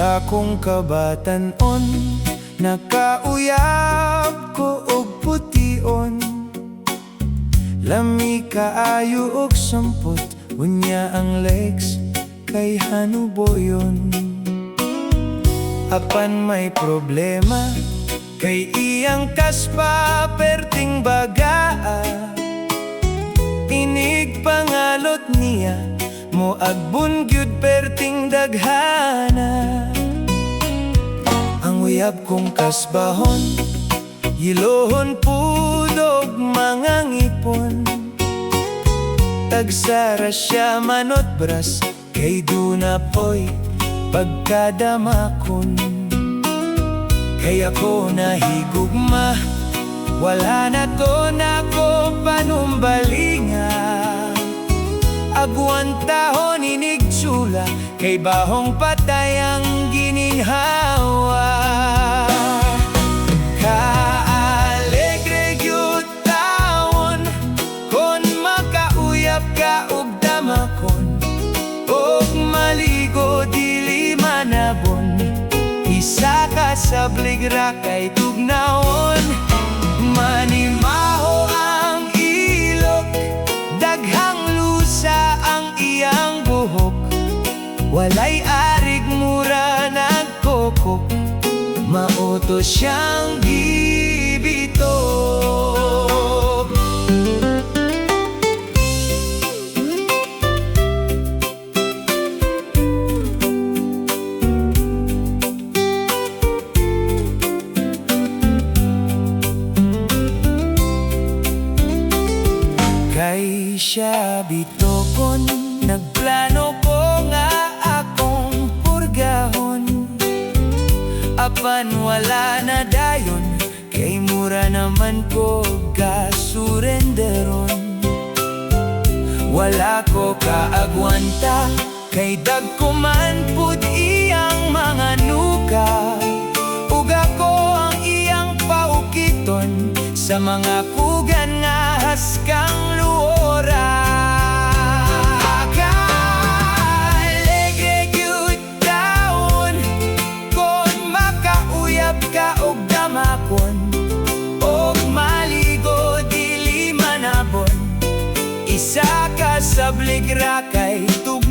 Sa kong kabatanon, nakauyab ko og pution. Lami kaayo og sampot, unya ang legs kay hanuboyon. Apan may problema, kay iyang kaspa perting bagaa. Inig pangalot niya, mo agbun gyud perting daghana. Ang uyab kong kasbahon, yilohon pudog mga ngipon. Tagsara siya manot bras, kay duna po'y pagkadamakon. Kay ako nahigugma, wala na to na ko panumbalinga. Agwantahon inigtsula, kay bahong patay ang gininhawa. Kaalegre gyud taon, kon makauyab ka og damakon, og maligo dili manabon. Isa ka sa bligra kay tugnaon, manimaho ang ilok, daghang lusa ang iyang buhok. Walay arig mura nagkokok, mauto siyang gibitok. Kay siya bitokon, nagplano ko nga akong purgahon. Apan wala na dayon, kay mura naman ko kasurenderon. Wala ko kaagwanta, kay dagkuman pud iyang mga nuka. Ug ako ang iyang paukiton, sa mga kugan nga haskang luora. Kaalegre gyud taon, kon makauyab ka og damakon, og maligo dili manabon. Isa ka sa bligra kay tugnaon,